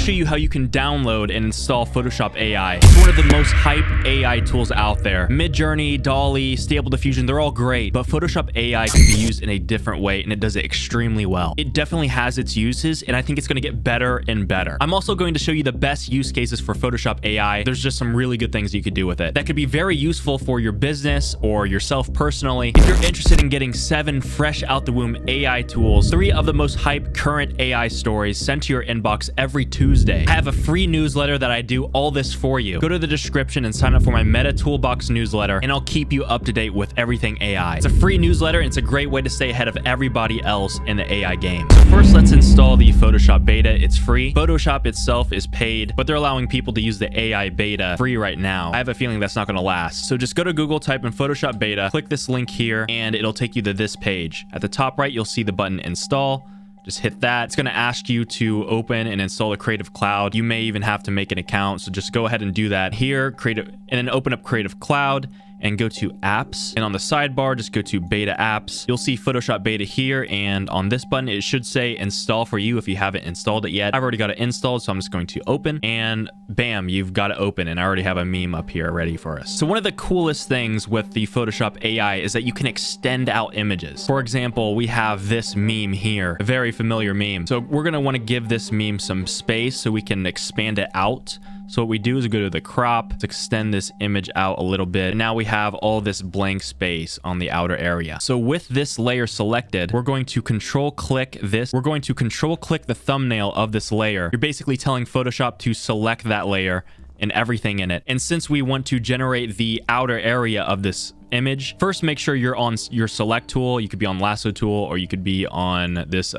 show you how you can download and install Photoshop AI. It's one of the most hype AI tools out there. Midjourney, DALL-E, Stable Diffusion, they're all great, but Photoshop AI can be used in a different way, and it does it extremely well. It definitely has its uses, and I think it's going to get better and better. I'm also going to show you the best use cases for Photoshop AI. There's just some really good things you could do with it that could be very useful for your business or yourself personally. If you're interested in getting 7 fresh out the womb AI tools, 3 of the most hype current AI stories sent to your inbox every Tuesday. I have a free newsletter that I do all this for you. Go to the description and sign up for my Meta Toolbox newsletter, and I'll keep you up to date with everything AI. It's a free newsletter, and it's a great way to stay ahead of everybody else in the AI game. So first, let's install the Photoshop beta. It's free. Photoshop itself is paid, but they're allowing people to use the AI beta free right now. I have a feeling that's not going to last. So just go to Google, type in Photoshop beta, click this link here, and it'll take you to this page. At the top right, you'll see the button install. Just hit that. It's going to ask you to open and install a Creative Cloud. You may even have to make an account, so just go ahead and do that here, and then open up Creative Cloud and go to apps, and on the sidebar just go to beta apps. You'll see Photoshop beta here, and on this button it should say install for you if you haven't installed it yet. I've already got it installed, so I'm just going to open, and bam, you've got it open, and I already have a meme up here ready for us. So one of the coolest things with the Photoshop AI is that you can extend out images. For example, we have this meme here, a very familiar meme. So we're going to want to give this meme some space so we can expand it out. So what we do is go to the crop to extend this image out a little bit. And now we have all this blank space on the outer area. So with this layer selected, we're going to control click this. We're going to control click the thumbnail of this layer. You're basically telling Photoshop to select that layer and everything in it. And since we want to generate the outer area of this image, first make sure you're on your select tool. You could be on lasso tool, or you could be on this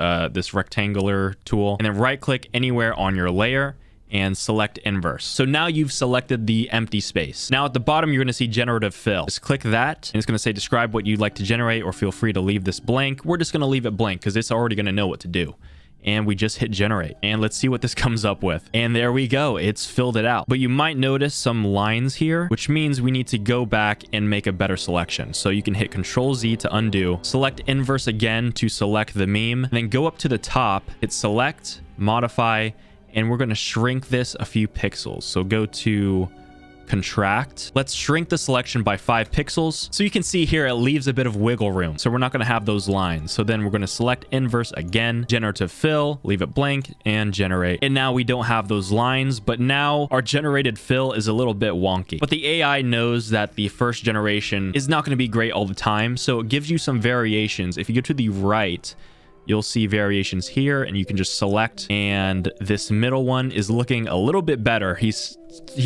rectangular tool, and then right click anywhere on your layer and select inverse. So now you've selected the empty space. Now at the bottom, you're going to see generative fill. Just click that, and it's going to say describe what you'd like to generate, or feel free to leave this blank. We're just going to leave it blank because it's already going to know what to do. And we just hit generate, and let's see what this comes up with. And there we go, it's filled it out. But you might notice some lines here, which means we need to go back and make a better selection. So you can hit Control Z to undo, select inverse again to select the meme, and then go up to the top, hit select, modify, and we're going to shrink this a few pixels. So go to contract. Let's shrink the selection by 5 pixels. So you can see here, it leaves a bit of wiggle room. So we're not going to have those lines. So then we're going to select inverse again, generative fill, leave it blank, and generate. And now we don't have those lines, but now our generated fill is a little bit wonky. But the AI knows that the first generation is not going to be great all the time. So it gives you some variations. If you go to the right, you'll see variations here, and you can just select, and this middle one is looking a little bit better. He's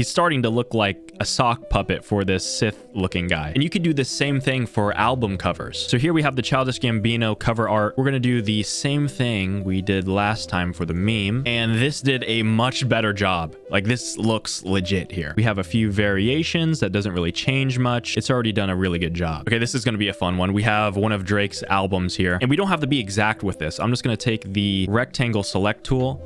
starting to look like a sock puppet for this Sith looking guy. And you could do the same thing for album covers. So here we have the Childish Gambino cover art. We're going to do the same thing we did last time for the meme, and this did a much better job. Like, this looks legit here. We have a few variations that doesn't really change much. It's already done a really good job. Okay, this is going to be a fun one. We have one of Drake's albums here, and we don't have to be exact with this. I'm just going to take the rectangle select tool.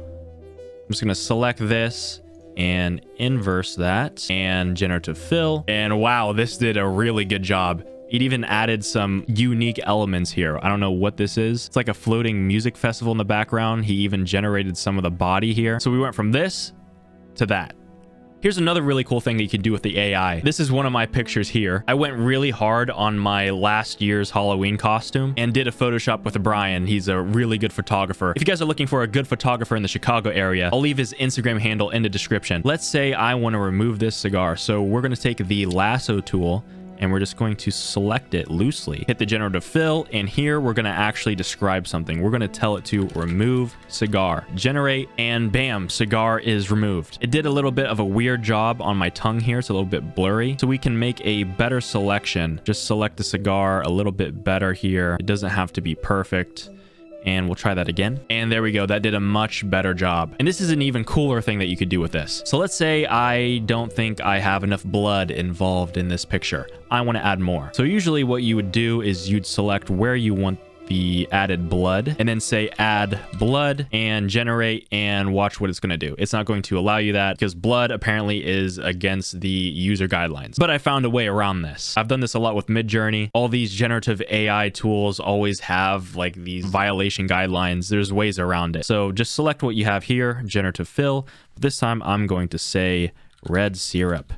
I'm just going to select this and inverse that, and generative fill. And wow, this did a really good job. It even added some unique elements here. I don't know what this is. It's like a floating music festival in the background. He even generated some of the body here. So we went from this to that. Here's another really cool thing that you can do with the AI. This is one of my pictures here. I went really hard on my last year's Halloween costume and did a Photoshop with Brian. He's a really good photographer. If you guys are looking for a good photographer in the Chicago area, I'll leave his Instagram handle in the description. Let's say I want to remove this cigar. So we're going to take the lasso tool, and we're just going to select it loosely. Hit the generative fill, and here we're going to actually describe something. We're going to tell it to remove cigar. Generate, and bam, cigar is removed. It did a little bit of a weird job on my tongue here. It's a little bit blurry. So we can make a better selection. Just select the cigar a little bit better here. It doesn't have to be perfect. And we'll try that again. And there we go. That did a much better job. And this is an even cooler thing that you could do with this. So let's say I don't think I have enough blood involved in this picture. I want to add more. So usually what you would do is you'd select where you want the added blood and then say add blood and generate and watch what it's going to do. It's not going to allow you that because blood apparently is against the user guidelines. But I found a way around this. I've done this a lot with Midjourney. All these generative AI tools always have like these violation guidelines. There's ways around it. So just select what you have here, generative fill. This time I'm going to say red syrup,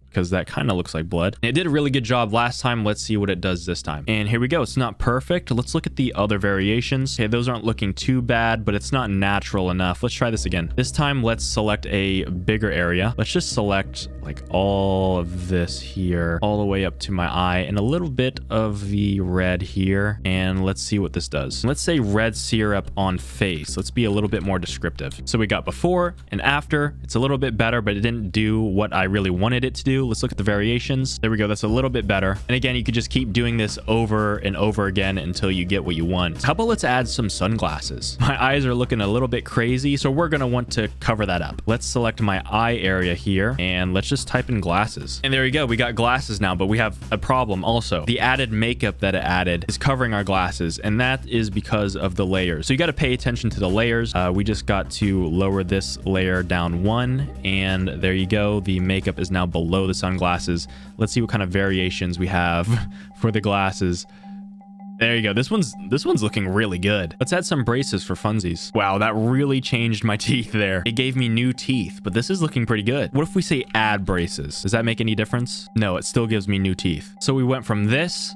because that kind of looks like blood. And it did a really good job last time. Let's see what it does this time. And here we go. It's not perfect. Let's look at the other variations. Okay, those aren't looking too bad, but it's not natural enough. Let's try this again. This time, let's select a bigger area. Let's just select like all of this here, all the way up to my eye, and a little bit of the red here. And let's see what this does. Let's say red syrup on face. Let's be a little bit more descriptive. So we got before and after. It's a little bit better, but it didn't do what I really wanted it to do. Let's look at the variations. There we go. That's a little bit better. And again, you could just keep doing this over and over again until you get what you want. How about let's add some sunglasses? My eyes are looking a little bit crazy, so we're going to want to cover that up. Let's select my eye area here and let's just type in glasses. And there you go. We got glasses now, but we have a problem also. The added makeup that it added is covering our glasses, and that is because of the layers. So you got to pay attention to the layers. We just got to lower this layer down one, and there you go. The makeup is now below the sunglasses. Let's see what kind of variations we have for the glasses. There you go. This one's looking really good. Let's add some braces for funsies. Wow, that really changed my teeth there. It gave me new teeth, but this is looking pretty good. What if we say add braces? Does that make any difference? No, it still gives me new teeth. So we went from this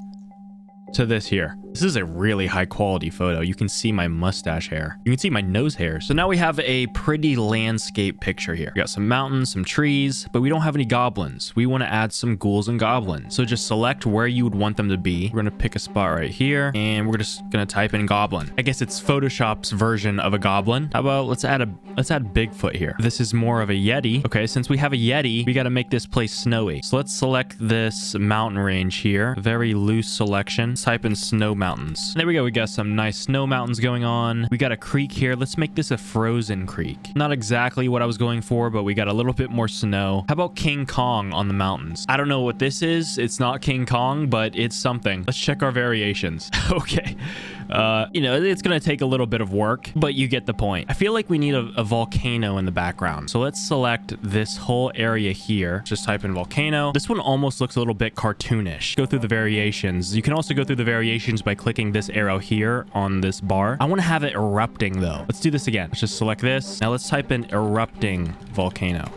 to this here. This is a really high quality photo. You can see my mustache hair. You can see my nose hairs. So now we have a pretty landscape picture here. We got some mountains, some trees, but we don't have any goblins. We want to add some ghouls and goblins. So just select where you would want them to be. We're going to pick a spot right here, and we're just going to type in goblin. I guess it's Photoshop's version of a goblin. How about let's add Bigfoot here. This is more of a Yeti. Okay, since we have a Yeti, we got to make this place snowy. So let's select this mountain range here. Very loose selection. Let's type in snow mountains. There we go. We got some nice snow mountains going on. We got a creek here. Let's make this a frozen creek. Not exactly what I was going for, but we got a little bit more snow. How about King Kong on the mountains? I don't know what this is. It's not King Kong, but it's something. Let's check our variations. Okay. You know, it's going to take a little bit of work, but you get the point. I feel like we need a volcano in the background. So let's select this whole area here. Just type in volcano. This one almost looks a little bit cartoonish. Go through the variations. You can also go through the variations by clicking this arrow here on this bar. I want to have it erupting though. Let's do this again. Let's just select this. Now let's type in erupting volcano.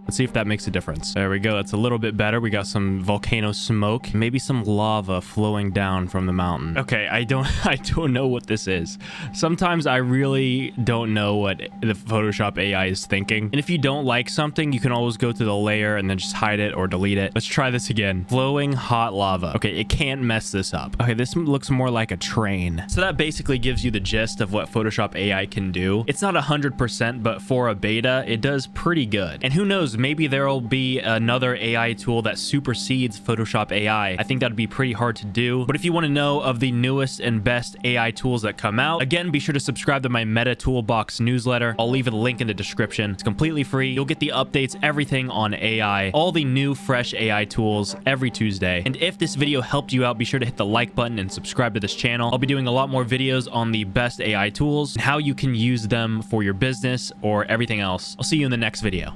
Let's see if that makes a difference. There we go. That's a little bit better. We got some volcano smoke, maybe some lava flowing down from the mountain. Okay, I don't know what this is. Sometimes I really don't know what the Photoshop AI is thinking. And if you don't like something, you can always go to the layer and then just hide it or delete it. Let's try this again. Flowing hot lava. Okay, it can't mess this up. Okay, this looks more like a train. So that basically gives you the gist of what Photoshop AI can do. It's not 100%, but for a beta, it does pretty good. And who knows, maybe there'll be another AI tool that supersedes Photoshop AI. I think that'd be pretty hard to do. But if you want to know of the newest and best AI tools that come out, again, be sure to subscribe to my Meta Toolbox newsletter. I'll leave a link in the description. It's completely free. You'll get the updates, everything on AI, all the new fresh AI tools every Tuesday. And if this video helped you out, be sure to hit the like button and subscribe to this channel. I'll be doing a lot more videos on the best AI tools and how you can use them for your business or everything else. I'll see you in the next video.